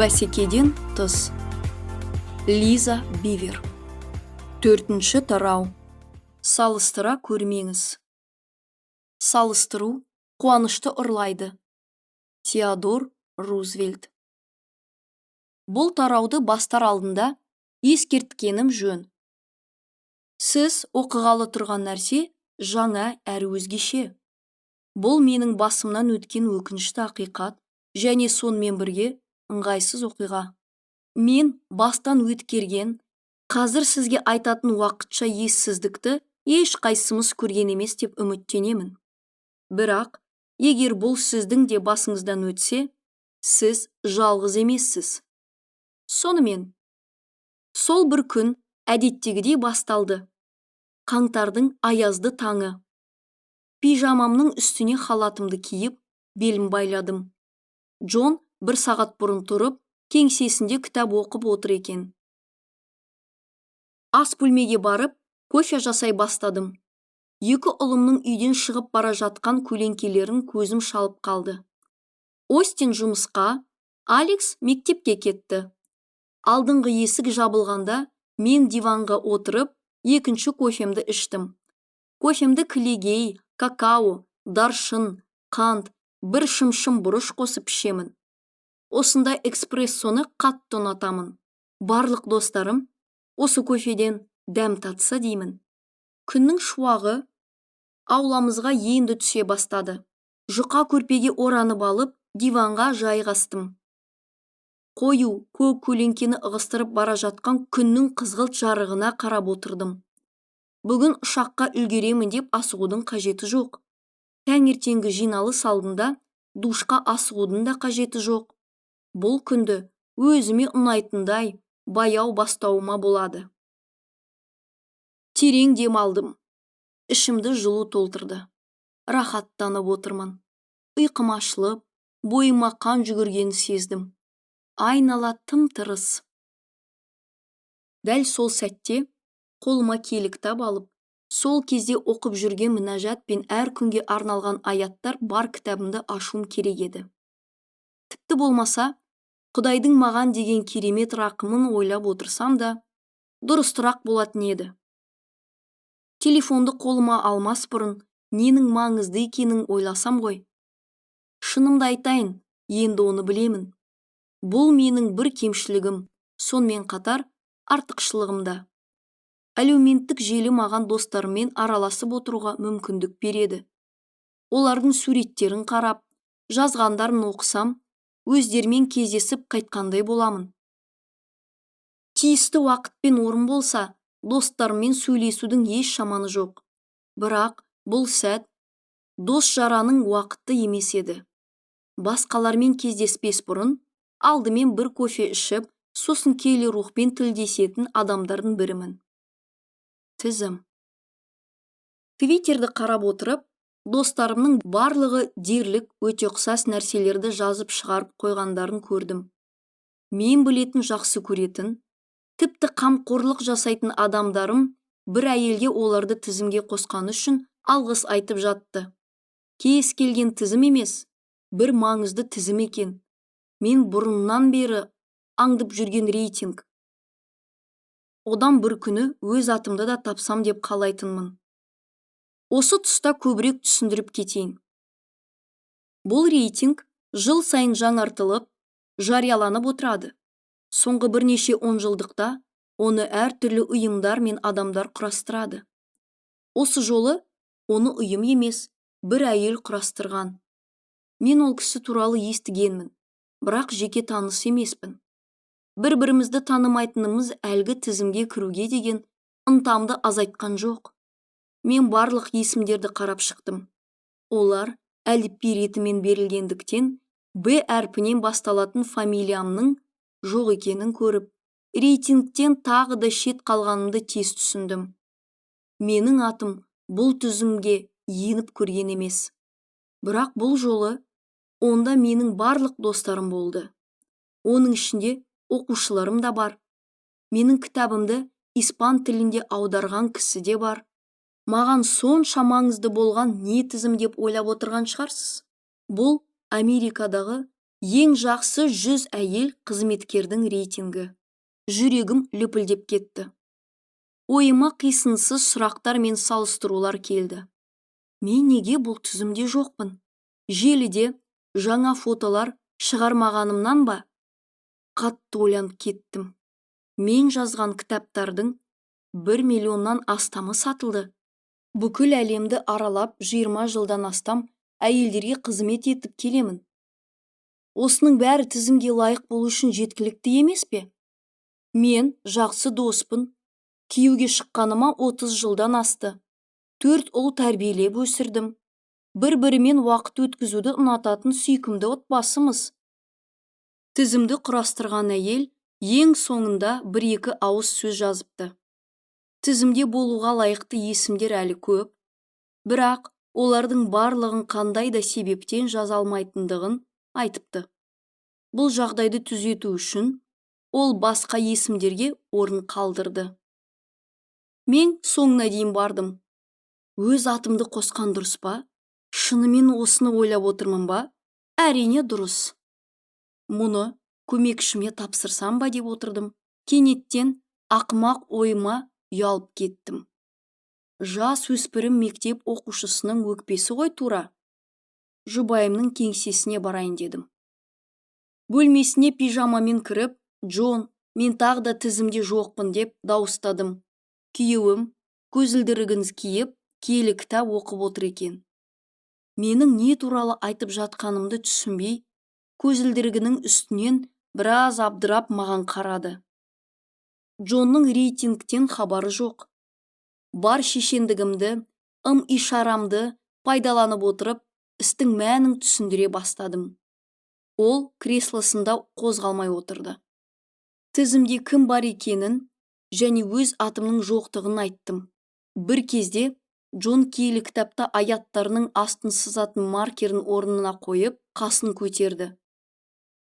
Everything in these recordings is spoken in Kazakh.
Бәсекеден тыс. Лиза Бивер. 4-ші тарау. Салыстыра көрмеңіз. Салыстыру қуанышты ұрлайды. Теодор Рузвельт. Бұл тарауды бастар алдында ескерткенім жөн. Сіз оқығалы тұрған нәрсе жаңа әрі өзгеше. Бұл менің басымнан өткен өкінішті ақиқат және сонымен бірге ыңғайсыз оқиға. Мен бастан өткерген, қазір сізге айтатын уақытша ессіздікті ешқайсымыз көрген емес деп үміттенемін. Бірақ, егер бұл сіздің де басыңыздан өтсе, сіз жалғыз емессіз. Сонымен, сол бір күн әдеттегідей басталды. Қаңтардың аязды таңы. Пижамамның үстіне халатымды киіп, белім байладым. Джон 1 сағат бұрын тұрып, кеңсесінде кітап оқып отыр екен. Ас бөлмеге барып, кофе жасай бастадым. 2 ұлымның үйден шығып бара жатқан көлеңкелерін көзім шалып қалды. Остин жұмысқа, Алекс мектепке кетті. Алдыңғы есік жабылғанда, мен диванға отырып, 2-ші кофемді іштім. Кофемді кілегей, какао, даршын, қант, 1 шым-шым бұрыш қосып ішемін. Осындай экспрессоны қатты ұнатамын. Барлық достарым осы кофеден дәм татса деймін. Күннің шуағы ауламызға енді түсе бастады. Жұқа көрпеге оранып алып, диванға жайғастым. Қою көк көлеңкені ығыстырып бара жатқан күннің қызғылт жарығына қарап отырдым. Бүгін ұшаққа үлгеремін деп асығудың қажеті жоқ. Таңертеңгі жиналыс алдында душқа асығудың да қажеті жоқ. Бұл күнді өзіме ұнайтындай баяу бастауыма болады. Терең дем алдым. Ішімді жылу толтырды. Рахаттанып отырмын. Ұйқым ашылып, бойыма қан жүгіргенін сездім. Айнала тым-тырыс. Дәл сол сәтте қолыма киелі кітап алып, сол кезде оқып жүрген мінәжат пен әр күнге арналған аяттар бар кітабымды ашуым керек еді. Тіпті болмаса, Құдайдың маған деген керемет рақымын ойлап отырсам да, дұрыстырақ болатын еді. Телефонды қолыма алмас бұрын, ненің маңызды екенін ойласам ғой. Шынымды айтайын, енді оны білемін. Бұл менің бір кемшілігім, сонымен қатар артықшылығымда. Әлеуметтік желі маған достарыммен араласып отыруға мүмкіндік береді. Олардың суреттерін қарап, жазғандарын оқысам, өздерімен кездесіп қайтқандай боламын. Тиісті уақыт пен орын болса, достарыммен сөйлесудің еш шаманы жоқ. Бірақ бұл сәт дос жараның уақыты емес еді. Басқалармен кездеспес бұрын, алдымен бір кофе ішіп, сосын келі рухпен тілдесетін адамдардың бірімін. Тізім. Твиттерді қарап отырып, достарымның барлығы дерлік өте ұқсас нәрселерді жазып шығарып қойғандарын көрдім. Мен білетін жақсы көретін, тіпті қамқорлық жасайтын адамдарым бір әйелге оларды тізімге қосқаны үшін алғыс айтып жатты. Кез келген тізім емес, бір маңызды тізім екен. Мен бұрыннан бері аңдып жүрген рейтинг. Одан бір күні өз атымды да тапсам деп қалайтынмын. Осы тұста көбірек түсіндіріп кетейін. Бұл рейтинг жыл сайын жаңартылып, жарияланып отырады. Соңғы бірнеше 10 жылдықта оны әртүрлі ұйымдар мен адамдар құрастырады. Осы жолы оны ұйым емес, бір әйел құрастырған. Мен ол кісі туралы естігенмін, бірақ жеке таныс емеспін. Бір-бірімізді танымайтынымыз әлгі тізімге кіруге деген ынтамды азайтқан жоқ. Мен барлық есімдерді қарап шықтым. Олар әліпби ретімен берілгендіктен Б әрпінен басталатын фамилиямның жоқ екенін көріп, рейтингтен тағы да шет қалғанымды тез түсіндім. Менің атым бұл тізімге еніп көрген емес. Бірақ бұл жолы онда менің барлық достарым болды. Оның ішінде оқушыларым да бар. Менің кітабымды испан тілінде аударған кісі де бар. Маған сонша маңызды болған не тізім деп ойлап отырған шығарсыз? Бұл Америкадағы Ең жақсы 100 әйел қызметкердің рейтингі. Жүрегім лүпілдеп кетті. Ойыма қисынсыз сұрақтар мен салыстырулар келді. Мен неге бұл тізімде жоқпын? Желіде жаңа фотолар шығармағанымнан ба? Қатты ойланып кеттім. Мен жазған кітаптардың 1 миллионнан астамы сатылды. Бүкіл әлемді аралап 20 жылдан астам әйелдерге қызмет етіп келемін. Осының бәрі тізімге лайық болу үшін жеткілікті емес пе? Мен жақсы доспын. Күйеуге шыққаныма 30 жылдан асты. 4 ұл тәрбиелеп өсірдім. Бір-бірімен уақыт өткізуді ұнататын сүйкімді отбасымыз. Тізімді құрастырған әйел ең соңында 1-2 ауыз сөз жазыпты. Тізімде болуға лайықты есімдер әлі көп, бірақ олардың барлығын қандай да себептен жаза алмайтындығын айтыпты. Бұл жағдайды түзету үшін ол басқа есімдерге орын қалдырды. Мен соңына дейін бардым. Өз атымды қосқан дұрыс па? Шынымен осыны ойлап отырмын ба? Әрине дұрыс. Мұны көмекшіме тапсырсам ба деп отырдым. Кенеттен ақымақ ойыма ұялып кеттім. Жас өспірім мектеп оқушысының өкпесі ғой тура. Жұбайымның кеңсесіне барайын дедім. Бөлмесіне пижамамен кіріп, Джон, мен тағы да тізімде жоқпын деп дауыстадым. Күйеуім көзілдірігін киіп, киелі кітап оқып отыр екен. Менің не туралы айтып жатқанымды түсінбей, көзілдірігінің үстінен біраз абдырап маған қарады. Джонның рейтингтен хабары жоқ. Бар шешендігімді, ишарамды пайдаланып отырып, істің мәнін түсіндіре бастадым. Ол креслосында қозғалмай отырды. Тізімде кім бар екенін және өз атымның жоқтығын айттым. Бір кезде Джон киелі кітапта аяттарының астын сызатын маркерін орнына қойып, қасын көтерді.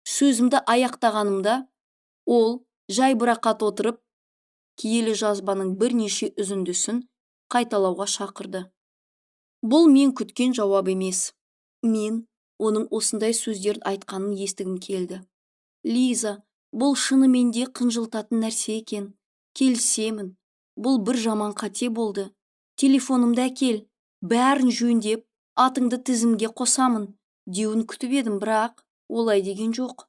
Сөзімді аяқтағанымда, ол жайбырақат отырып, киелі жазбаның бірнеше үзіндісін қайталауға шақырды. Бұл мен күткен жауап емес. Мен оның осындай сөздерді айтқанын естігім келді. Лиза, бұл шынымен де қынжылтатын нәрсе екен. Келісемін. Бұл бір жаман қате болды. Телефонымды әкел, бәрін жөндеп, атыңды тізімге қосамын деуін күтіп едім, бірақ олай деген жоқ.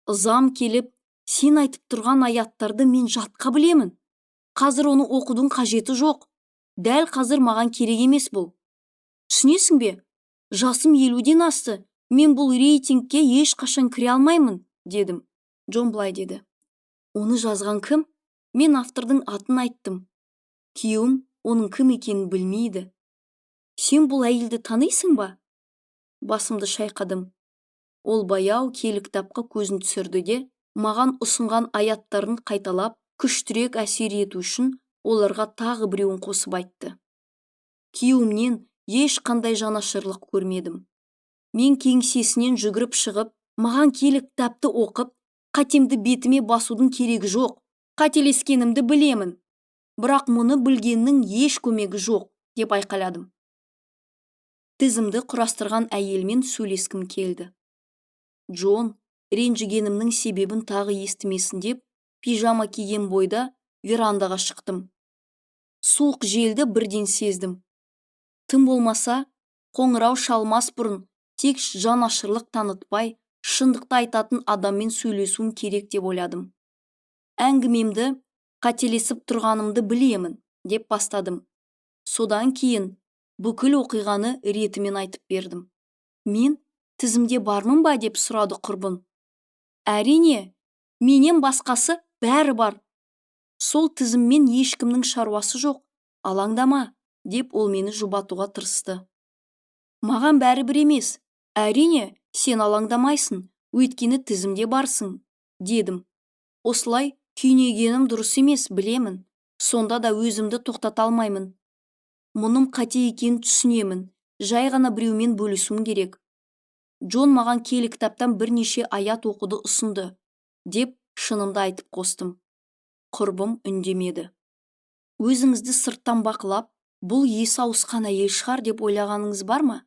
Ызам келіп, сен айтып тұрған аяттарды мен жатқа білемін. Қазір оны оқудың қажеті жоқ. Дәл қазір маған керек емес бұл. Түсінесің бе? Жасым 50-ден асты. Мен бұл рейтингке ешқашан кіре алмаймын, дедім. Джон былай деді. Оны жазған кім? Мен автордың атын айттым. Күйеуім оның кім екенін білмейді. Сен бұл әйелді танисың ба? Басымды шайқадым. Ол баяу киелі кітапқа көзін түсірді де, маған ұсынған аяттарын қайталап, күштірек әсер ету үшін оларға тағы біреуін қосып айтты. Күйеуімнен ешқандай жанашырлық көрмедім. Мен кеңсесінен жүгіріп шығып, маған киелі кітапты оқып, қатемді бетіме басудың керегі жоқ. Қателескенімді білемін. Бірақ мұны білгеннің еш көмегі жоқ, деп айқайладым. Тізімді құрастырған әйелмен сөйлескім келді. Джон, ренжігенімнің себебін тағы естімесін деп, пижама киген бойда верандаға шықтым. Суық желді бірден сездім. Тым болмаса, қоңырау шалмас бұрын, тек жанашырлық танытпай, шындықты айтатын адаммен сөйлесуім керек деп ойладым. Әңгімемді қателесіп тұрғанымды білемін, деп бастадым. Содан кейін бүкіл оқиғаны ретімен айтып бердім. Мен тізімде бармын ба деп сұрады құрбым. Әрине, менен басқасы бәрі бар. Сол тізіммен ешкімнің шаруасы жоқ. Алаңдама, деп ол мені жұбатуға тырысты. Маған бәрі бір емес. Әрине, сен алаңдамайсың, өйткені тізімде барсың, дедім. Осылай күйнегенім дұрыс емес, білемін. Сонда да өзімді тоқтата алмаймын. Мұным қате екенін түсінемін. Жай ғана біреумен бөлісуім керек. Джон маған киелі кітаптан бірнеше аят оқуды ұсынды, деп шынымды айтып қостым. Құрбым үндемеді. Өзіңізді сырттан бақылап, бұл есі ауысқан әйел шығар деп ойлағаныңыз бар ма?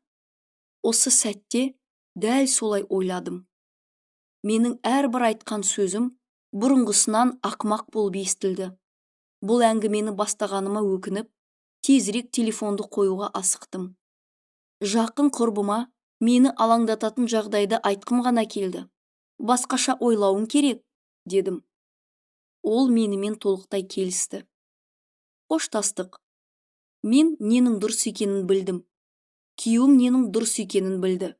Осы сәтте дәл солай ойладым. Менің әрбір айтқан сөзім бұрынғысынан ақмақ болып естілді. Бұл әңгімені бастағаныма өкініп, тезірек телефонды қоюға асықтым. Жақын құрбыма мені алаңдататын жағдайды айтқым ғана келді. Басқаша ойлауым керек, дедім. Ол менімен толықтай келісті. Қоштастық. Мен ненің дұрыс екенін білдім. Күйеуім ненің дұрыс екенін білді.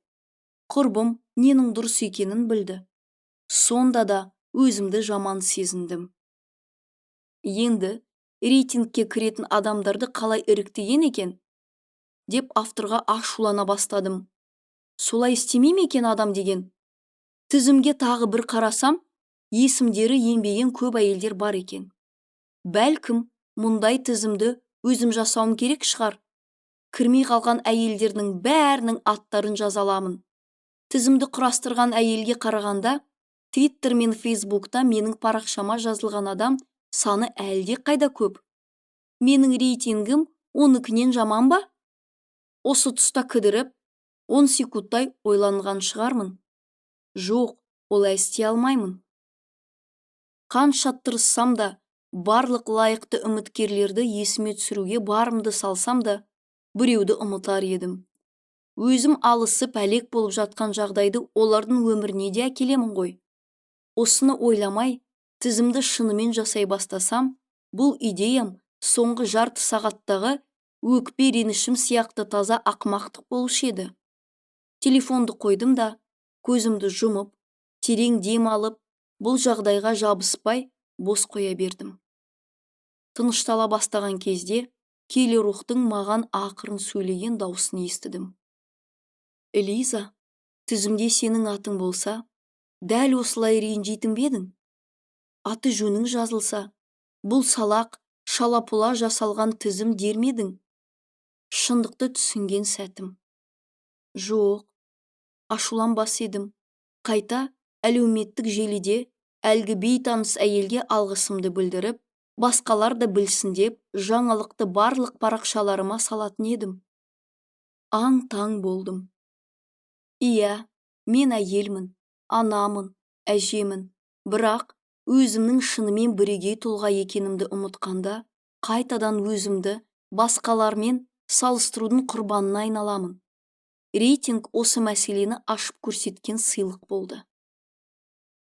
Құрбым ненің дұрыс екенін білді. Сонда да өзімді жаман сезіндім. Енді рейтингке кіретін адамдарды қалай іріктеген екен? Деп авторға ашулана бастадым. Солай істемей ме екен адам деген? Тізімге тағы бір қарасам, есімдері енбеген көп әйелдер бар екен. Бәлкім, мұндай тізімді өзім жасауым керек шығар. Кірмей қалған әйелдердің бәрінің аттарын жазаламын. Тізімді құрастырған әйелге қарағанда, Twitter мен Facebook'та менің парақшама жазылған адам саны әлде қайда көп. Менің рейтингім 12-нен жаман ба? Осы тұста кідіріп, 10 секундтай ойланған шығармын. Жоқ, олай істей алмаймын. Қанша тырыссам да, барлық лайықты үміткерлерді есіме түсіруге барымды салсам да, біреуді ұмытар едім. Өзім алысып әлек болып жатқан жағдайды олардың өміріне де әкелемін ғой. Осыны ойламай, тізімді шынымен жасай бастасам, бұл идеям соңғы жарты сағаттағы өкпе ренішім сияқты таза ақмақтық болушы еді. Телефонды қойдым да, көзімді жұмып, терең дем алып, бұл жағдайға жабыспай, бос қоя бердім. Тыныштала бастаған кезде, келі рухтың маған ақырын сөйлеген даусын естідім. Элиза, тізімде сенің атың болса, дәл осылай ренжитін бе едің? Аты жөнің жазылса, бұл салақ, шалапұла жасалған тізім дер ме едің? Шындықты түсінген сәтім. Жоқ, ашуланбас едім. Қайта әлеуметтік желіде әлгі бейтаныс әйелге алғысымды білдіріп, басқалар да білсін деп, жаңалықты барлық парақшаларыма салатын едім. Аң-таң болдым. Иә, мен әйелмін, анамын, әжемін, бірақ өзімнің шынымен бірегей тұлға екенімді ұмытқанда, қайтадан өзімді басқалармен салыстырудың құрбанына айналамын. Рейтинг осы мәселені ашып көрсеткен сыйлық болды.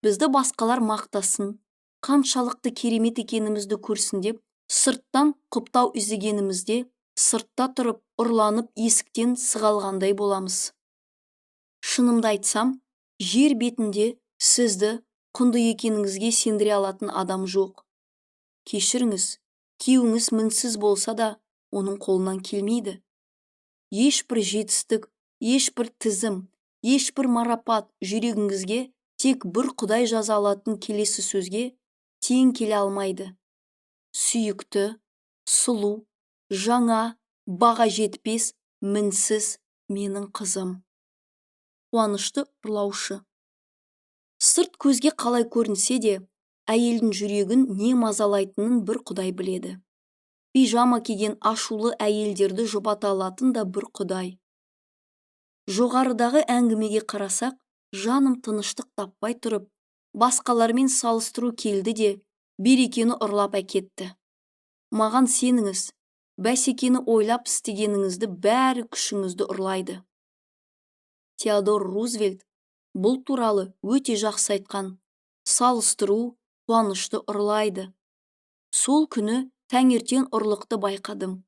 Бізді басқалар мақтасын, қаншалықты керемет екенімізді көрсін деп, сырттан құптау іздегенімізде, сыртта тұрып, ұрланып есіктен сығалғандай боламыз. Шынымды айтсам, жер бетінде сізді құнды екеніңізге сендіре алатын адам жоқ. Кешіріңіз, күйеуіңіз мінсіз болса да, оның қолынан келмейді. Ешбір жетістік, ешбір тізім, ешбір марапат жүрегіңізге тек бір Құдай жаза алатын келесі сөзге тең келе алмайды. Сүйікті, сұлу, жаңа, баға жетпес, мінсіз менің қызым. Қуанышты ұрлаушы. Сырт көзге қалай көрінсе де, әйелдің жүрегін не мазалайтынын бір Құдай біледі. Пижама киген ашулы әйелдерді жұбата алатын да бір Құдай. Жоғарыдағы әңгімеге қарасақ, жаным тыныштық таппай тұрып, басқалармен салыстыру келді де, берекені ұрлап әкетті. Маған сеніңіз, бәсекені ойлап істегеніңізді бәрі күшіңізді ұрлайды. Теодор Рузвельт бұл туралы өте жақсы айтқан. Салыстыру қуанышты ұрлайды. Сол күні таңертең ұрлықты байқадым.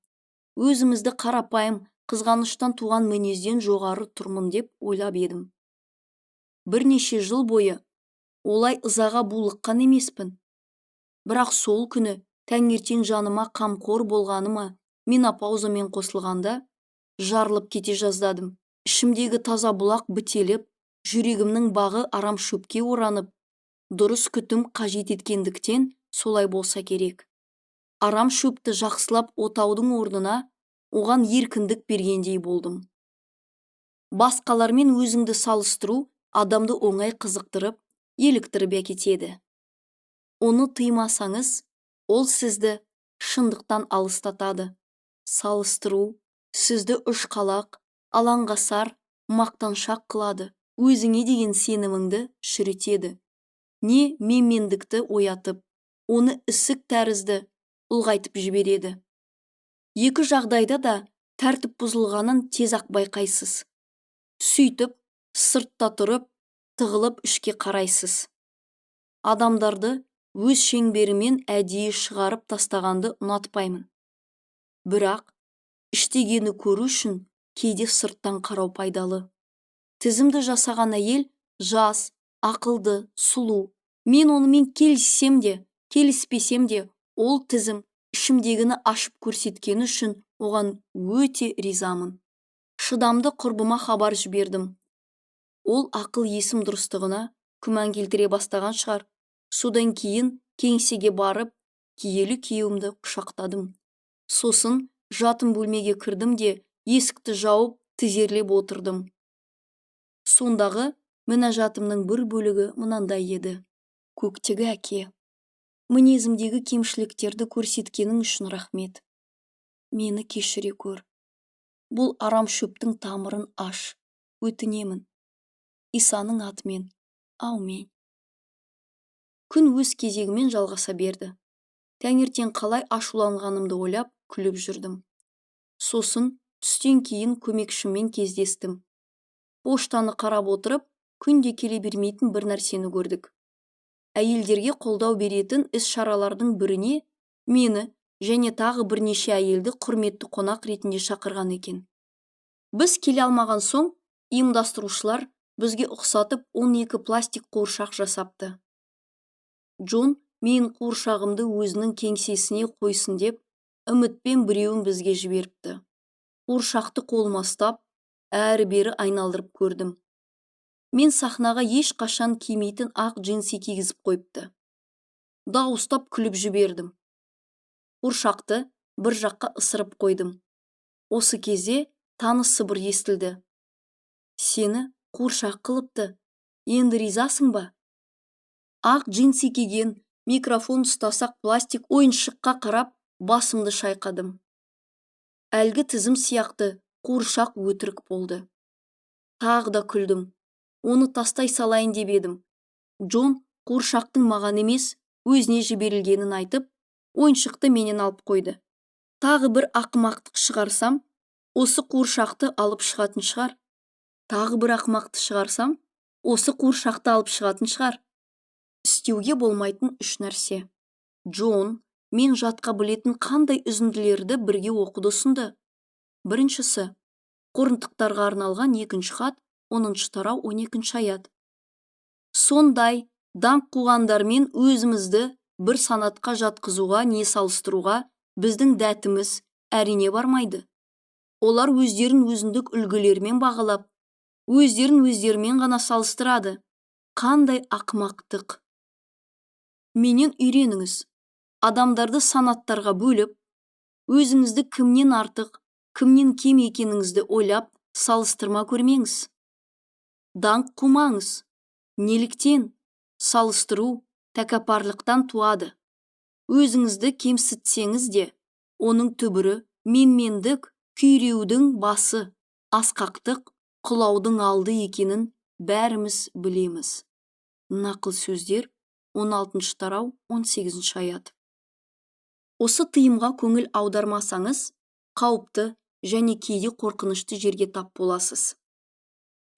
Өзімізді қарапайым, қызғаныштан туған мінезден жоғары тұрмын деп ойлап едім. Бірнеше жыл бойы олай ызаға булыққан емеспін. Бірақ сол күні таңертең жаныма қамқор болғаныма менопаузамен қосылғанда жарылып кете жаздадым. Ішімдегі таза бұлақ бітеліп, жүрегімнің бағы арам шөпке оранып, дұрыс күтім қажет еткендіктен солай болса керек. Арам шөпті жақсылап отаудың орнына, оған еркіндік бергендей болдым. Басқалармен өзіңді салыстыру адамды оңай қызықтырып, еліктіріп әкетеді. Оны тыймасаңыз, ол сізді шындықтан алыстатады. Салыстыру сізді үшқалақ, алаңғасар, мақтаншақ қылады. өзіңе деген сеніміңді шірітеді, не менмендікті оятып, оны ісік тәрізді ұлғайтып жібереді. Екі жағдайда да тәртіп бұзылғанын тез-ақ байқайсыз. Сөйтіп, сыртта тұрып, тығылып ішке қарайсыз. Адамдарды өз шеңберімен әдейі шығарып тастағанды ұнатпаймын. Бірақ, іштегені көру үшін кейде сырттан қарау пайдалы. Тізімді жасаған әйел жас, ақылды, сұлу. Мен онымен келіссем де, келіспесем де, ол тізім ішімдегіні ашып көрсеткені үшін оған өте ризамын. Шыдамды құрбыма хабар жібердім. Ол ақыл есім дұрыстығына күмән келтіре бастаған шығар. Содан кейін кеңсеге барып, киелі күйеуімді құшақтадым. Сосын жатын бөлмеге кірдім де, есікті жауып, тізерлеп отырдым. Сондағы мінәжатымның бір бөлігі мынандай еді. Көктегі әке, мінезімдегі кемшіліктерді көрсеткенің үшін рахмет. Мені кешіре көр. Бұл арам шөптің тамырын аш. Өтінемін. Исаның атымен. Аумин. Күн өз кезегімен жалғаса берді. Таңертең қалай ашуланғанымды ойлап, күліп жүрдім. Сосын түстен кейін көмекшіммен кездестім. Поштаны қарап отырып, күнде келе бермейтін бір нәрсені көрдік. Әйелдерге қолдау беретін іс-шаралардың біріне мені және тағы бірнеше әйелді құрметті қонақ ретінде шақырған екен. Біз келе алмаған соң, ұйымдастырушылар бізге ұқсатып 12 пластик қуыршақ жасапты. Джон мен қуыршағымды өзінің кеңсесіне қойсын деп, үмітпен біреуін бізге жіберіпті. Қуыршақты қолыма ұстап, әрі-бері айналдырып көрдім. Мен сахнаға ешқашан кимейтін ақ джинсы кигізіп қойыпты. Дауыстап күліп жібердім. Қуыршақты бір жаққа ысырып қойдым. Осы кезде таныс сыбыр естілді. Сені қуыршақ қылыпты. Енді ризасың ба? Ақ джинсы киген, микрофон ұстасақ пластик ойыншыққа қарап, басымды шайқадым. Әлгі тізім сияқты қуыршақ өтірік болды. Тағы да күлдім. Оны тастай салайын деп едім. Джон қуыршақтың маған емес, өзіне жіберілгенін айтып, ойыншықты менен алып қойды. Тағы бір ақымақтық шығарсам, осы қуыршақты алып шығатын шығар. Тағы бір ақымақты шығарсам, осы қуыршақты алып шығатын шығар. Істеуге болмайтын үш нәрсе. Джон мен жатқа білетін қандай үзінділерді бірге оқуды ұсынды. Біріншісі, қорынтықтарға арналған 2-ші хат, 10-шы тарау 12-ші аят. Сондай даңқ қуғандармен өзімізді бір санатқа жатқызуға не салыстыруға біздің дәтіміз әрине бармайды. Олар өздерін өзіндік үлгілермен бағалап, өздерін ғана салыстырады. Қандай ақымақтық. Менен үйреніңіз. Адамдарды санаттарға бөліп, өзіңізді кімнен артық, кімнен кем екеніңізді ойлап, салыстырма көрмеңіз. Даңқ қумаңыз. Неліктен? Салыстыру тәкаппарлықтан туады. Өзіңізді кемсітсеңіз де, оның түбірі менмендік, күйреудің басы, асқақтық, құлаудың алды екенін бәріміз білеміз. Нақыл сөздер 16-шы тарау 18-ші аят. Осы тыйымға көңіл аудармасаңыз, қауіпті және кейде қорқынышты жерге тап боласыз.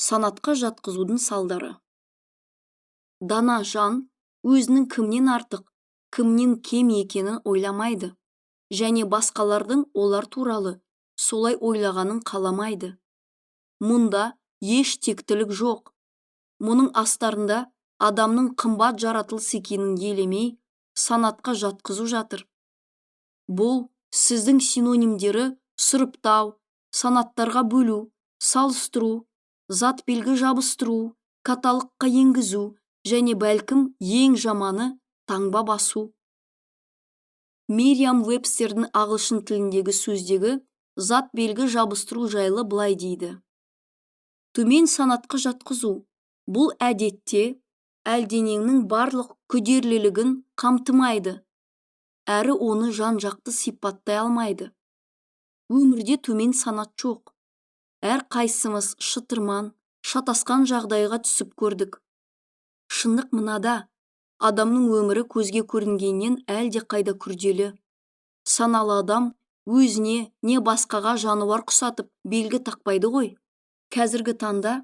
Санатқа жатқызудың салдары. Дана жан өзінің кімнен артық, кімнен кем екенін ойламайды, және басқалардың олар туралы солай ойлағанын қаламайды. Мұнда еш тектілік жоқ. Мұның астарында адамның қымбат жаратылыс екенін елемей, санатқа жатқызу жатыр. Бұл сіздің синонимдері сұрыптау, санаттарға бөлу, салыстыру, зат белгі жабыстыру, каталогқа енгізу және бәлкім ең жаманы таңба басу. Мериам Вебстердің ағылшын тіліндегі сөздегі зат белгі жабыстыру жайлы былай дейді. Төмен санатқа жатқызу. Бұл әдетте әлденеңнің барлық күдерлілігін қамтымайды, әрі оны жан-жақты сипаттай алмайды. Өмірде төмен санат жоқ. Әр қайсымыз шытырман, шатасқан жағдайға түсіп көрдік. Шындық мынада, адамның өмірі көзге көрінгеннен әлде қайда күрделі. Саналы адам өзіне не басқаға жануар құсатып белгі тақпайды ғой. Қазіргі таңда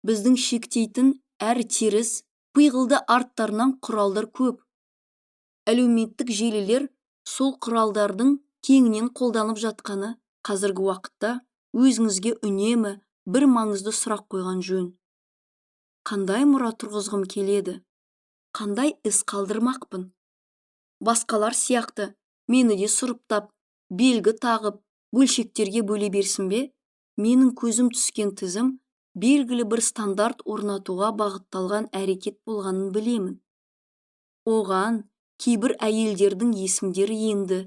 біздің шектейтін әр теріс, пиғылды арттарынан құралдар көп. Әлеуметтік желілер сол құралдардың кеңінен қолданып жатқаны қазіргі уақытта өзіңізге үнемі бір маңызды сұрақ қойған жөн. Қандай мұра тұрғызғым келеді? Қандай із қалдырмақпын? Басқалар сияқты мені де сұрыптап, белгі тағып, бөлшектерге бөле берсін бе? Менің көзім түскен тізім белгілі бір стандарт орнатуға бағытталған әрекет болғанын білемін. Оған кейбір әйелдердің есімдері енді.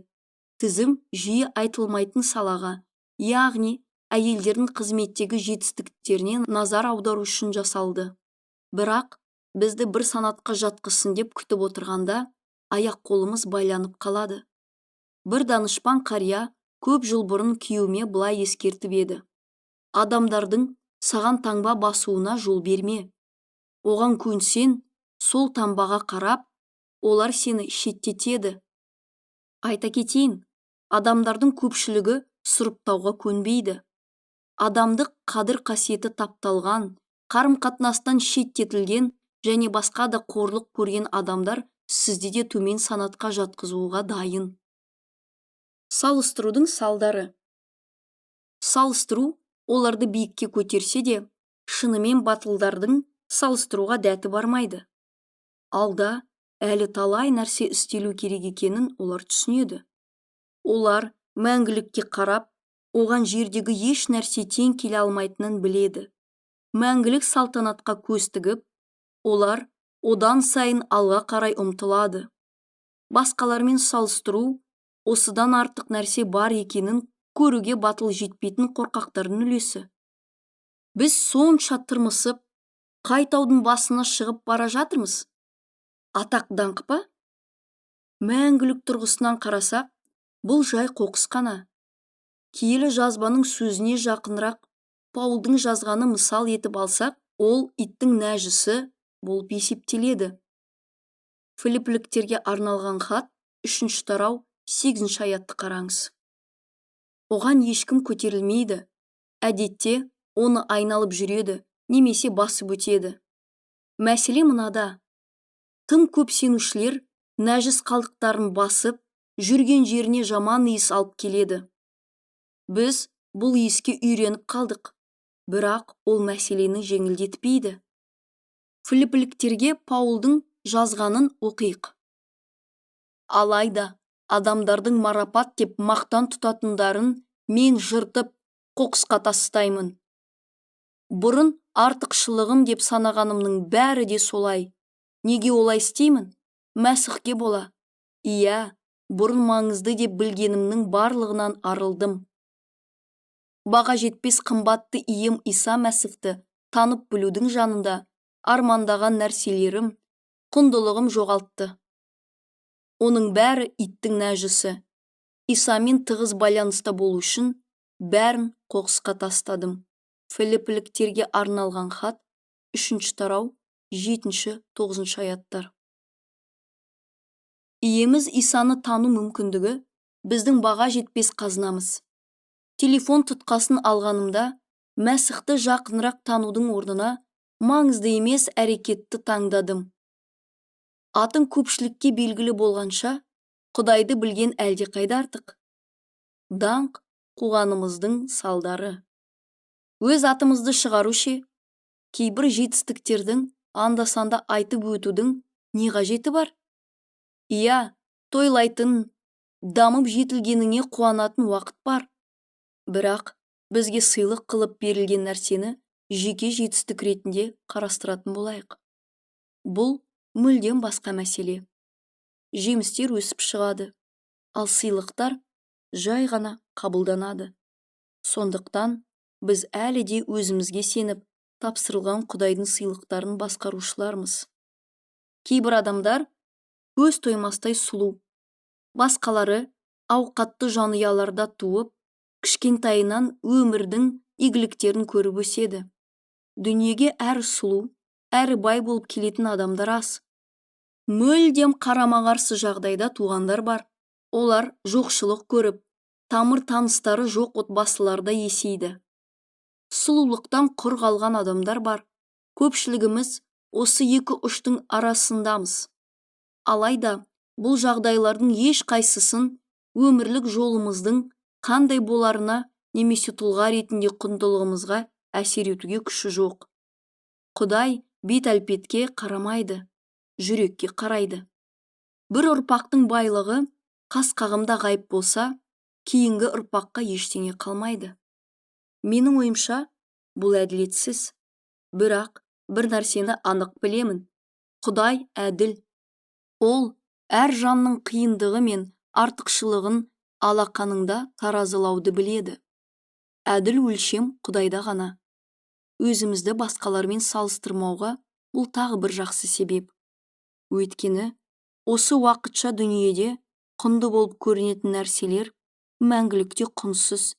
Тізім жиі айтылмайтын салаға, яғни әйелдердің қызметтегі жетістіктеріне назар аудару үшін жасалды. Бірақ бізді бір санатқа жатқызсын деп күтіп отырғанда, аяқ қолымыз байланып қалады. Бір данышпан қария көп жыл бұрын күйеуіме былай ескертіп еді. Адамдардың саған таңба басуына жол берме. Оған көнсең, сол таңбаға қарап, олар сені шеттетеді. Айта кетейін, адамдардың көпшілігі сұрыптауға көнбейді. Адамдық қадір қасиеті тапталған, қарым-қатынастан шеттетілген және басқа да қорлық көрген адамдар сізді де төмен санатқа жатқызуға дайын. Салыстырудың салдары. Салыстыру оларды биікке көтерсе де, шынымен батылдардың салыстыруға дәті бармайды. Алда әлі талай нәрсе істелу керек екенін олар түсінеді. Олар мәңгілікке қарап, оған жердегі еш нәрсе тең келе алмайтынын біледі. Мәңгілік салтанатқа көз тігіп, олар одан сайын алға қарай ұмтылады. Басқалармен салыстыру, осыдан артық нәрсе бар екенін көруге батыл жетпейтін қорқақтардың үлесі. Біз сонша тырмысып, қай таудың басына шығып бара жатырмыз? Атақ даңқ па? Мәңгілік тұрғысынан қарасақ, бұл жай қоқыс қана. Киелі жазбаның сөзіне жақынырақ Паулдың жазғаны мысал етіп алсақ, ол иттің нәжісі болып есептеледі. Филиппіліктерге арналған хат, 3 тарау, 8 аятты қараңыз. Оған ешкім көтерілмейді. Әдетте оны айналып жүреді, немесе басып өтеді. Мәселе мынада. Тым көп сенушілер нәжіс қалдықтарын басып, жүрген жеріне жаман иіс алып келеді. Біз бұл иіске үйреніп қалдық, бірақ ол мәселені жеңілдетпейді. Филиппіліктерге Паулдың жазғанын оқиық. Алайда адамдардың марапат деп мақтан тұтатындарын мен жыртып қоқысқа тастаймын. Бұрын артықшылығым деп санағанымның бәрі де солай. Неге олай істеймін? Мәсіхке бола. Иә, бұрын маңызды деп білгенімнің барлығынан арылдым. Баға жетпес қымбатты ием Иса Мәсіхті танып білудің жанында армандаған нәрселерім, құндылығым жоғалтты. Оның бәрі иттің нәжісі. Исамен тығыз байланыста болу үшін бәрін қоқысқа тастадым. Филиппіліктерге арналған хат, 3 тарау, 7-9 аяттар. Иеміз Исаны тану мүмкіндігі біздің баға жетпес қазынамыз. Телефон тұтқасын алғанымда, Мәсіхті жақынырақ танудың орнына маңызды емес әрекетті таңдадым. Атын көпшілікке белгілі болғанша, Құдайды білген әлде қайда артық. Даңқ қуғанымыздың салдары. Өз атымызды шығарушы, кейбір жетістіктердің анда-санда айтып өтудің не қажеті бар? Иә, тойлайтын, дамып жетілгеніңе қуанатын уақыт бар. Бірақ бізге сыйлық қылып берілген нәрсені жеке жетістік ретінде қарастыратын болайық. Бұл мүлдем басқа мәселе. Жемістер өсіп шығады, ал сыйлықтар жай ғана қабылданады. Сондықтан біз әлі де өзімізге сеніп, тапсырылған Құдайдың сыйлықтарын басқарушылармыз. Кейбір адамдар көз тоймастай сұлу, басқалары ауқатты жанұяларда туып, кішкентайынан өмірдің игіліктерін көріп өседі. Дүниеге әрі сұлу, әрі бай болып келетін адамдар аз. Мүлдем қарама-қарсы жағдайда туғандар бар. Олар жоқшылық көріп, тамыр-таныстары жоқ отбасыларда есейді. Сұлулықтан құр қалған адамдар бар. Көпшілігіміз осы екі ұштың арасындамыз. Алайда, бұл жағдайлардың ешқайсысын өмірлік жолымыздың қандай боларына немесе тұлға ретінде құндылығымызға әсер етуге күші жоқ. Құдай бет-әлпетке қарамайды, жүрекке қарайды. Бір ұрпақтың байлығы қас-қағымда ғайып болса, кейінгі ұрпаққа ештеңе қалмайды. Менің ойымша, бұл әділетсіз. Бірақ бір нәрсені анық білемін. Құдай әділ. Ол әр жанның қиындығы мен артықшылығын алақаныңда таразылауды біледі. Әділ өлшем Құдайда ғана. Өзімізді басқалармен салыстырмауға бұл тағы бір жақсы себеп. Өйткені, осы уақытша дүниеде құнды болып көрінетін нәрселер мәңгілікте құнсыз,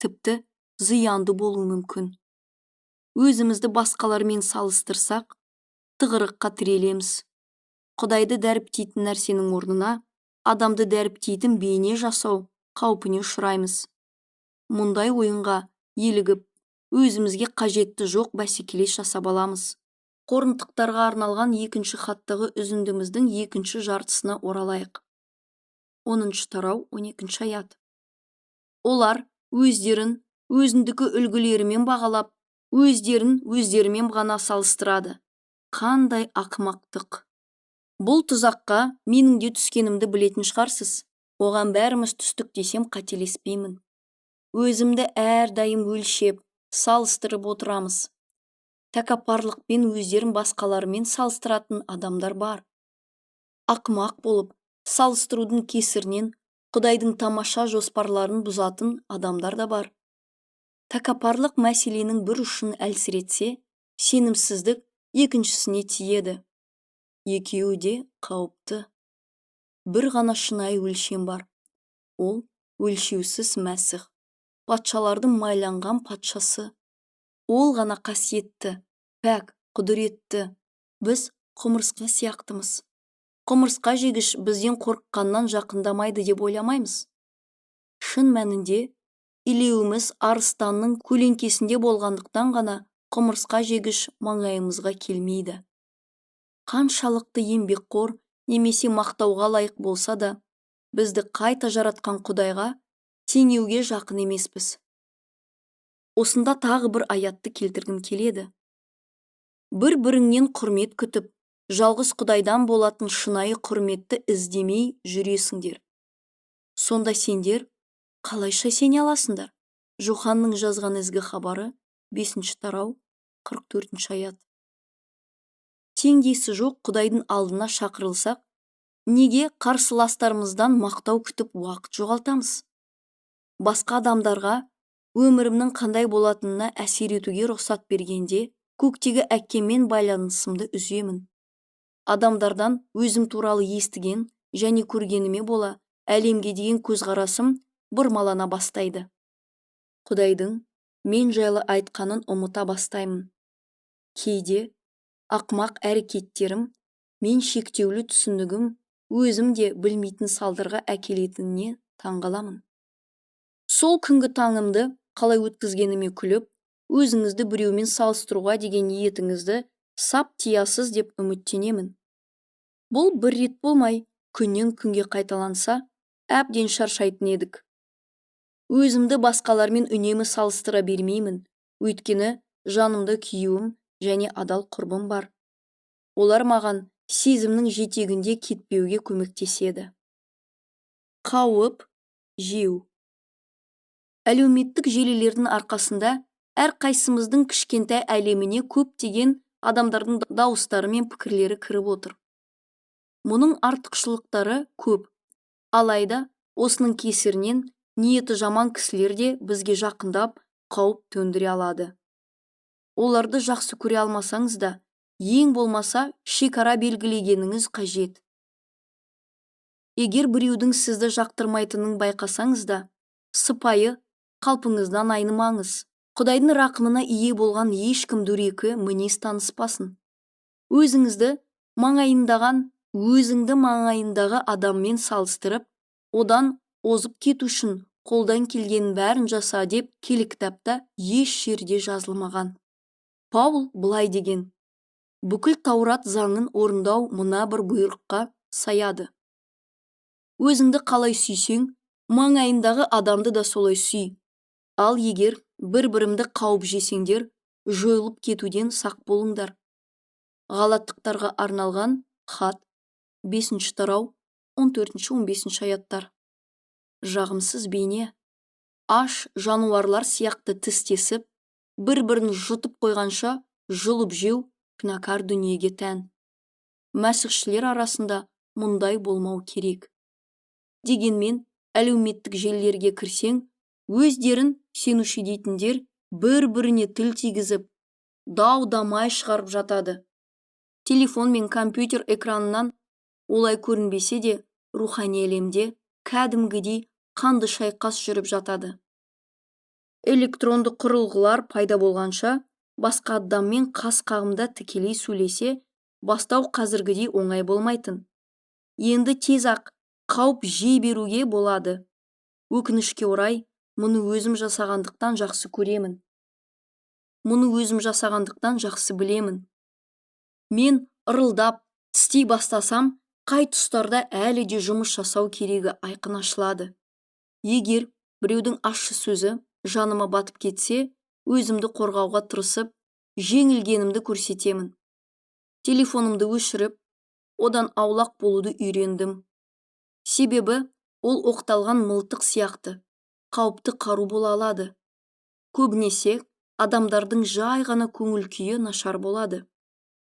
тіпті зиянды болуы мүмкін. Өзімізді басқалармен салыстырсақ, тығырыққа тірелеміз. Құдайды дәріптейтін нәрсенің орнына адамды дәріптейтін бейне жасау қаупіне ұшыраймыз. Мұндай ойынға елігіп, өзімізге қажетті жоқ бәсекелес жасап аламыз. Корынтықтарға арналған 2-ші хаттағы үзіндіміздің 2-ші жартысына оралайық. 10-ші тарау 12-ші аят. Олар өздерін өзіндікі үлгілерімен бағалап, өздерімен ғана салыстырады. Қандай ақымақтық! Бұл тұзаққа менің де түскенімді білетін шығарсыз. Оған бәріміз түстік десем қателеспеймін. Өзімді әрдайым өлшеп, салыстырып отырамыз. Тәкаппарлықпен өздерін басқалармен салыстыратын адамдар бар. Ақымақ болып, салыстырудың кесірінен Құдайдың тамаша жоспарларын бұзатын адамдар да бар. Тәкаппарлық мәселенің бір ұшын әлсіретсе, сенімсіздік екіншісіне тиеді. Екеуі де қауіпті. Бір ғана шынайы өлшем бар. Ол өлшеусіз Мәсіх, патшалардың майланған патшасы. Ол ғана қасиетті, пәк, құдіретті. Біз құмырсқа сияқтымыз. Құмырсқа жегіш бізден қорыққаннан жақындамайды деп ойламаймыз. Шын мәнінде, илеуіміз арыстанның көлеңкесінде болғандықтан ғана құмырсқа жегіш маңайымызға келмейді. Қаншалықты еңбекқор немесе мақтауға лайық болса да, бізді қайта жаратқан Құдайға теңеуге жақын емеспіз. Осында тағы бір аятты келтіргім келеді. Бір-біріңнен құрмет күтіп, жалғыз Құдайдан болатын шынайы құрметті іздемей жүресіңдер. Сонда сендер қалайша сене аласыңдар? Жоханның жазған ізгі хабары 5-ші тарау 44-ші аят. Теңдесі жоқ Құдайдың алдына шақырылсақ, неге қарсыластарымыздан мақтау күтіп уақыт жоғалтамыз? Басқа адамдарға өмірімнің қандай болатынына әсер етуге рұқсат бергенде, көктегі әкеммен байланысымды үземін. Адамдардан өзім туралы естіген және көргеніме бола, әлемге деген көзқарасым бұрмалана бастайды. Құдайдың мен жайлы айтқанын ұмыта бастаймын. Кейде ақымақ әрекеттерім, мен шектеулі түсінігім өзім де білмейтін салдарға әкелетініне таңғаламын. Сол күнгі таңымды қалай өткізгеніме күліп, өзіңізді біреумен салыстыруға деген ниетіңізді сап тиясыз деп үміттенемін. Бұл бір рет болмай, күннен күнге қайталанса, әбден шаршайтын едік. Өзімді басқалармен үнемі салыстыра бермеймін, өйткені жанымда күйеуім және адал құрбым бар. Олар маған сезімнің жетегінде кетпеуге көмектеседі. Қауіп, жеу. Әлеуметтік желілердің арқасында әрқайсымыздың кішкентай әлеміне көптеген адамдардың дауыстары мен пікірлері кіріп отыр. Мұның артықшылықтары көп, алайда осының кесірінен ниеті жаман кісілер де бізге жақындап қауіп төндіре алады. Оларды жақсы көре алмасаңыз да, ең болмаса шекара белгілегеніңіз қажет. Егер біреудің сізді жақтырмайтынын байқасаңыз да, сыпайы қалпыңыздан айнымаңыз. Құдайдың рақымына ие болған ешкім дөрекі мінез таныспасын. Өзіңді маңайындағы адаммен салыстырып, одан озып кету үшін қолдан келгенін бәрін жаса деп келі кітапта еш жерде жазылмаған. Паул былай деген: бүкіл Таурат заңын орындау мына бір бұйрыққа саяды: өзіңді қалай сүйсең, маңайындағы адамды да солай сүй. Ал егер бір-бірімді қауіп жесеңдер, жойылып кетуден сақ болыңдар. Галаттықтарға арналған хат, 5 тарау, 14-15 аяттар. Жағымсыз бейне. Аш жануарлар сияқты тістесіп, бір-бірін жұтып қойғанша жұлып жеу күнәкар дүниеге тән. Мәсіхшілер арасында мұндай болмау керек. Дегенмен, әлеуметтік желілерге кірсең, өздерін сенуші дейтіндер бір-біріне тіл тигізіп, дау-дамай шығарып жатады. Телефон мен компьютер экранынан олай көрінбесе де, рухани әлемде кәдімгідей қанды шайқас жүріп жатады. Электронды құрылғылар пайда болғанша, басқа адаммен қас-қағымда тікелей сөйлесе, бастау қазіргідей оңай болмайтын. Енді тез-ақ қауіп жей беруге болады. Өкінішке орай, мұны өзім жасағандықтан жақсы көремін. Мұны өзім жасағандықтан жақсы білемін. Мен ырылдап, тістей бастасам, қай тұстарда әлі де жұмыс жасау керегі айқын ашылады. Егер біреудің ащы сөзі жаныма батып кетсе, өзімді қорғауға тырысып, жеңілгенімді көрсетемін. Телефонымды өшіріп, одан аулақ болуды үйрендім. Себебі ол оқталған мылтық сияқты қауіпті қару бола алады. Көбінесе адамдардың жай ғана көңіл күйі нашар болады.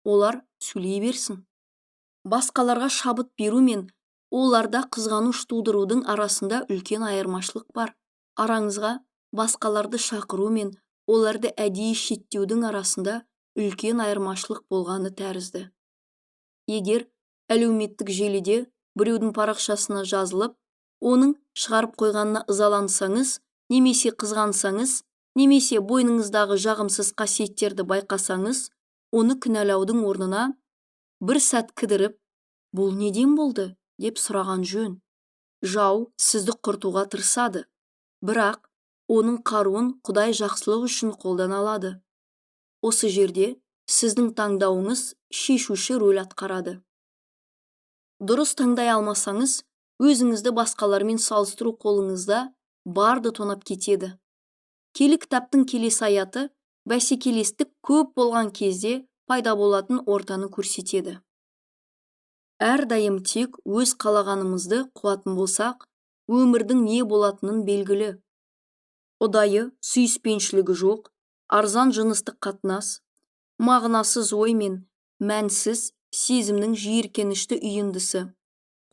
Олар сөйлей берсін. Басқаларға шабыт беру мен оларда қызғаныш тудырудың арасында үлкен айырмашылық бар. Араңызға басқаларды шақыру мен оларды әдейі шеттеудің арасында үлкен айырмашылық болғаны тәрізді. Егер әлеуметтік желіде біреудің парақшасына жазылып, оның шығарып қойғанына ызалансаңыз, немесе қызғансаңыз, немесе бойыңыздағы жағымсыз қасиеттерді байқасаңыз, оны кінәлаудың орнына бір сәт кідіріп, бұл неден болды деп сұраған жөн. Жау сізді құртуға тырысады, бірақ оның қаруын Құдай жақсылық үшін қолдана алады. Осы жерде сіздің таңдауыңыз шешуші рөл атқарады. Дұрыс таңдай алмасаңыз, өзіңізді басқалармен салыстыру қолыңызда барды тонап кетеді. Келі кітаптың келесі аяты бәсекелестік көп болған кезде пайда болатын ортаны көрсетеді. Әрдайым тек өз қалағанымызды қуатын болсақ, өмірдің не болатынын белгілі. Ұдайы сүйіспеншілігі жоқ, арзан жыныстық қатынас, мағынасыз ой мен мәнсіз сезімнің жиіркенішті үйіндісі,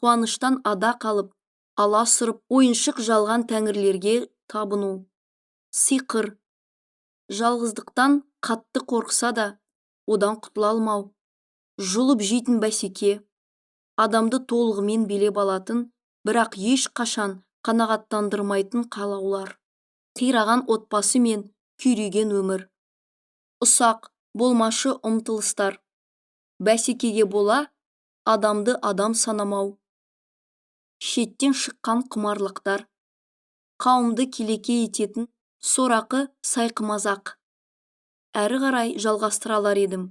қуаныштан ада қалып, аласұрып ойыншық жалған тәңірлерге табыну, сиқыр, жалғыздықтан қатты қорқса да, одан құтыла алмау, жұлып жейтін бәсеке, адамды толығымен билеп алатын, бірақ еш қашан қанағаттандырмайтын қалаулар, қираған отбасы мен күйреген өмір, ұсақ болмашы ұмтылыстар, бәсекеге бола адамды адам санамау, шеттен шыққан құмарлықтар, қауымды келеке ететін сорақы сайқымазақ. Әрі қарай жалғастыра алар едім.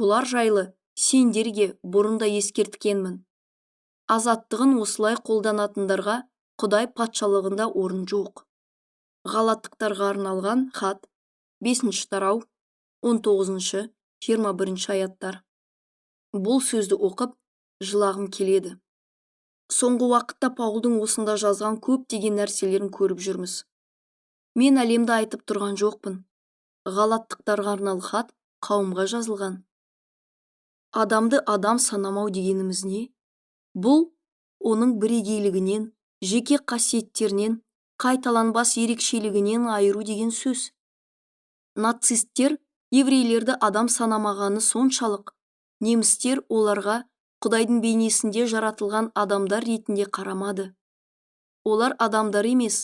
Бұлар жайлы сендерге бұрында ескерткенмін. Азаттығын осылай қолданатындарға Құдай патшалығында орын жоқ. Галаттықтарға арналған хат, 5 тарау, 19-21 аяттар. Бұл сөзді оқып, жылағым келеді. Соңғы уақытта Паулдың осында жазған көптеген нәрселерін көріп жүрміз. Мен әлемді айтып тұрған жоқпын. Галаттықтарға арналған хат қауымға жазылған. Адамды адам санамау дегеніміз не? Бұл оның бірегейлігінен, жеке қасиеттерінен, қайталанбас ерекшелігінен айыру деген сөз. Нацисттер еврейлерді адам санамағаны соншалық, немістер оларға Құдайдың бейнесінде жаратылған адамдар ретінде қарамады. Олар адамдар емес,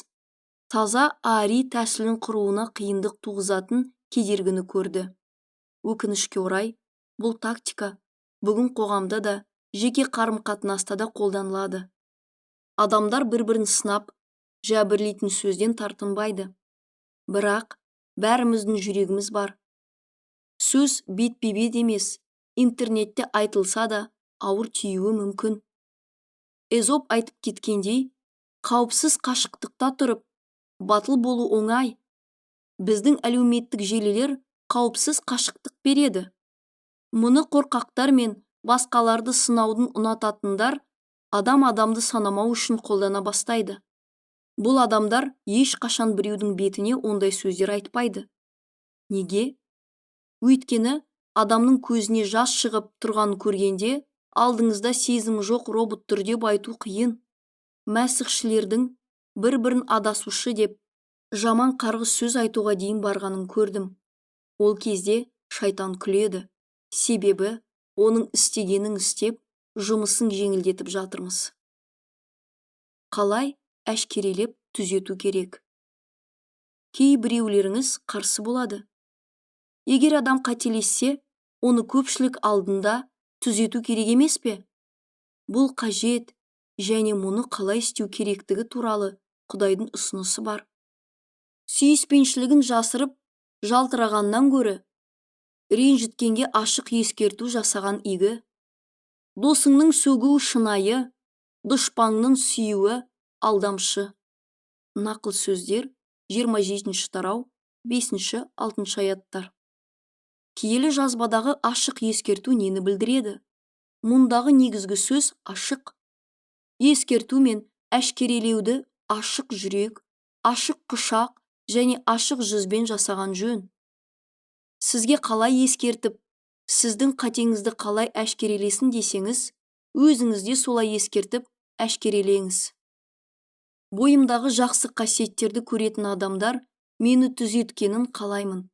таза ари тәсілін құруына қиындық туғызатын кедергіні көрді. Өкінішке орай, бұл тактика бүгін қоғамда да, жеке қарым-қатынаста да қолданылады. Адамдар бір-бірін сынап, жәбірлейтін сөзден тартынбайды. Бірақ бәріміздің жүрегіміз бар. Сөз бетпе-бет емес, интернетте айтылса да ауыр тиюі мүмкін. Эзоп айтып кеткендей, қауіпсіз қашықтықта тұрып, батыл болу оңай. Біздің әлеуметтік желілер қауіпсіз қашықтық береді. Мұны қорқақтар мен басқаларды сынаудың ұнататындар адам-адамды санамау үшін қолдана бастайды. Бұл адамдар ешқашан біреудің бетіне ондай сөздер айтпайды. Неге? Өйткені адамның көзіне жас шығып тұрғанын көргенде, алдыңызда сезімі жоқ робот түрде айту қиын. Мәсіхшілердің бір-бірін адасушы деп, жаман қарғыс сөз айтуға дейін барғанын көрдім. Ол кезде шайтан күледі. Себебі, оның істегенін істеп, жұмысын жеңілдетіп жатырмыз. Қалай әшкерелеп түзету керек? Кейбіреулеріңіз қарсы болады. Егер адам қателессе, оны көпшілік алдында түзету керек емес пе? Бұл қажет, және мұны қалай істеу керектігі туралы Құдайдың ұсынысы бар. Сүйіспеншілігін жасырып, жалтырағаннан гөрі, ренжіткенге ашық ескерту жасаған игі. Досыңның сөгуі шынайы, дұшпанның сүюі алдамшы. Нақыл сөздер 27 тарау 5-6 аяттар. Киелі жазбадағы ашық ескерту нені білдіреді? Мұндағы негізгі сөз ашық. Ескерту мен әшкерелеуді ашық жүрек, ашық құшақ және ашық жүзбен жасаған жөн. Сізге қалай ескертіп, сіздің қатеңізді қалай әшкерелесін десеңіз, өзіңізде солай ескертіп, әшкерелеңіз. Бойымдағы жақсы қасиеттерді көретін адамдар мені түзеткенін қалаймын.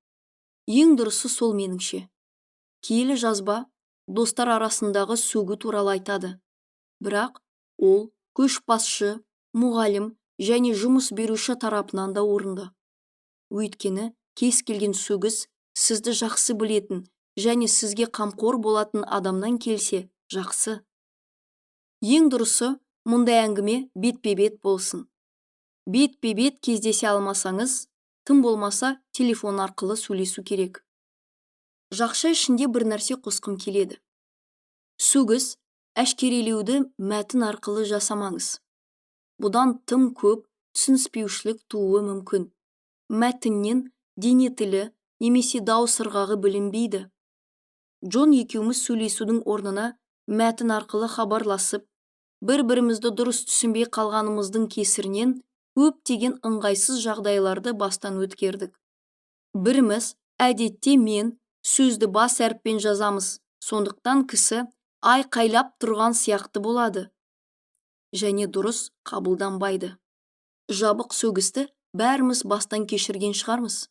Ең дұрысы сол меніңше. Киелі жазба достар арасындағы сөгу туралы айтады. Бірақ ол көшбасшы, мұғалім және жұмыс беруші тарапынан да орынды. Өйткені кез келген сөгіс сізді жақсы білетін және сізге қамқор болатын адамнан келсе жақсы. Ең дұрысы, мұндай әңгіме бетпе-бет болсын. Бетпе-бет кездесе алмасаңыз, тым болмаса телефон арқылы сөйлесу керек. Жақша ішінде бір нәрсе қосқым келеді. Сөгіс, әшкерелеуді мәтін арқылы жасамаңыз. Бұдан тым көп түсініспеушілік тууы мүмкін. Мәтіннен дене тілі немесе дауыс ырғағы білінбейді. Джон екеуміз сөйлесудің орнына мәтін арқылы хабарласып, бір-бірімізді дұрыс түсінбей қалғанымыздың кесірінен көптеген ыңғайсыз жағдайларды бастан өткердік. Біріміз, әдетте мен сөзді бас әріппен жазамыз, сондықтан кісі айқайлап тұрған сияқты болады және дұрыс қабылданбайды. Жабық сөгісті бәріміз бастан кешірген шығармыз.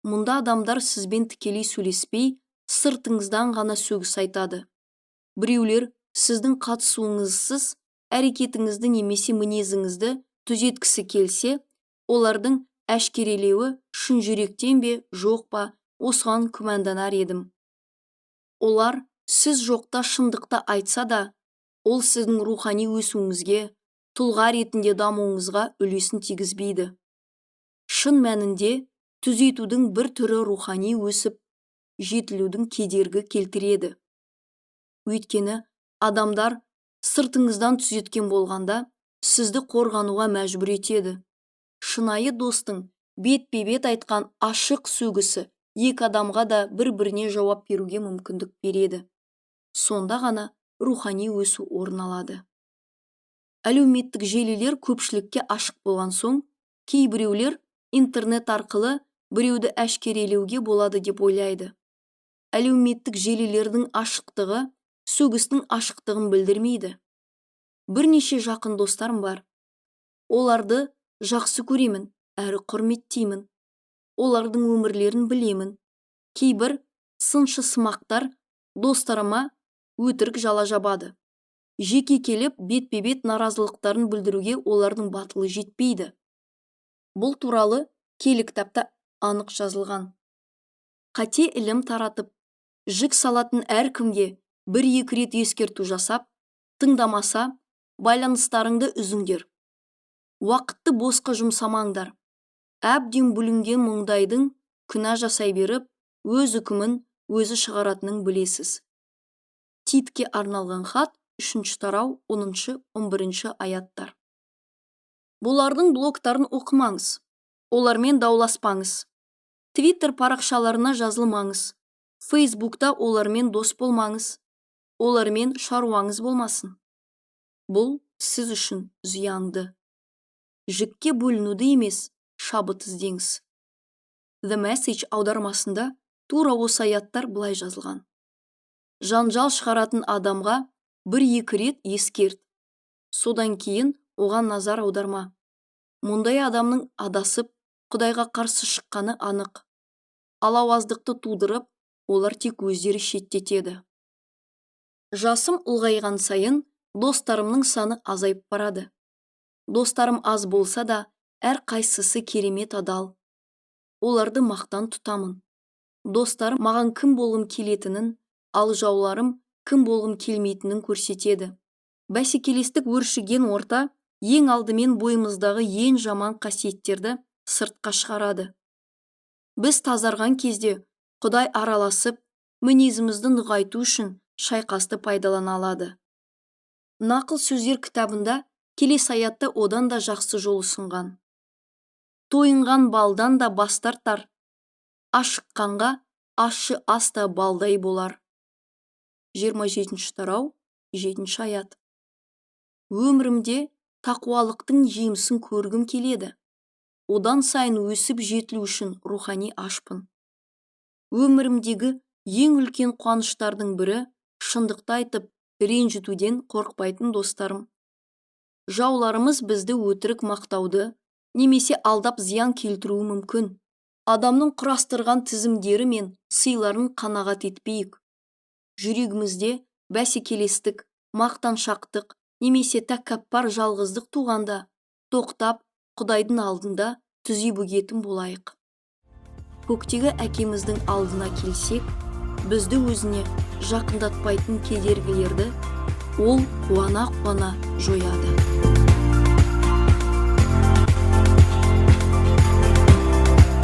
Мұнда адамдар сізбен тікелей сөйлеспей, сыртыңыздан ғана сөгіс айтады. Біреулер сіздің қатысуыңызсыз әрекетіңізді немесе мінезіңізді түзеткісі келсе, олардың әшкерелеуі шын жүректен бе, жоқ па, осыған күмәнданар едім. Олар сіз жоқта шындықты айтса да, ол сіздің рухани өсуіңізге, тұлға ретінде дамуыңызға үлесін тигізбейді. Шын мәнінде түзетудің бір түрі рухани өсіп, жетілудің кедергі келтіреді. Өйткені адамдар сыртыңыздан түзеткен болғанда, сізді қорғануға мәжбүр етеді. Шынайы достың бетпе-бет айтқан ашық сөгісі екі адамға да бір-біріне жауап беруге мүмкіндік береді. Сонда ғана рухани өсу орын алады. Әлеуметтік желілер көпшілікке ашық болған соң, кейбіреулер интернет арқылы біреуді әшкерелеуге болады деп ойлайды. Әлеуметтік желілердің ашықтығы сөгістің ашықтығын білдірмейді. Бірнеше жақын достарым бар. Оларды жақсы көремін, әрі құрметтеймін. Олардың өмірлерін білемін. Кейбір сыншы сымақтар достарыма өтірік жала жабады. Жеке келіп бетпе-бет наразылықтарын білдіруге олардың батылы жетпейді. Бұл туралы киелі кітапта анық жазылған. Қате ілім таратып, жік салатын әркімге 1-2 рет ескерту жасап, тыңдамаса, байланыстарыңды үзіңдер. Уақытты босқа жұмсамаңдар. Әбден бүлінген мұңдайдың күнә жасай беріп, өз үкімін өзі шығаратынын білесіз. Титке арналған хат 3 тарау 10-11 аяттар. Бұлардың блогтарын оқымаңыз. Олармен дауласпаңыз. Твиттер парақшаларына жазылмаңыз. Фейсбукта олармен дос болмаңыз. Олармен шаруаңыз болмасын. Бұл сіз үшін зиянды. Жікке бөлінуді емес, шабыт іздеңіз. The Message аудармасында тура осы аяттар былай жазылған. Жанжал шығаратын адамға 1-2 рет ескерт. Содан кейін оған назар аударма. Мұндай адамның адасып, Құдайға қарсы шыққаны анық. Алауаздықты тудырып, олар тек өздері шеттетеді. Жасым ұлғайған сайын, достарымның саны азайып барады. Достарым аз болса да, әр қайсысы керемет адал. Оларды мақтан тұтамын. Достарым маған кім болғым келетінін, ал жауларым кім болғым келмейтінін көрсетеді. Бәсекелестік өршіген орта ең алдымен бойымыздағы ең жаман қасиеттерді сыртқа шығарады. Біз тазарған кезде Құдай араласып, мінезімізді нығайту үшін шайқасты пайдалана алады. Нақыл сөздер кітабында келесі аятта одан да жақсы жол ұсынған. Тойынған балдан да бас тартар, ашыққанға ащы аста балдай болар. 27 тарау 7 аят. Өмірімде тақуалықтың жемісін көргім келеді. Одан сайын өсіп жетілу үшін рухани ашпын. Өмірімдегі ең үлкен қуаныштардың бірі шындықты айтып, ренжітуден қорықпайтын достарым. Жауларымыз бізді өтірік мақтауды, немесе алдап зиян келтіруі мүмкін. Адамның құрастырған тізімдері мен сыйларын қанағат етпейік. Жүрегімізде бәсекелестік, мақтаншақтық, немесе тәкаппар жалғыздық туғанда, тоқтап, Құдайдың алдында түзей бөгетін болайық. Көктегі әкеміздің алдына келсек, бізді өзіне жақындатпайтын кедергілерді ол қуана жояды.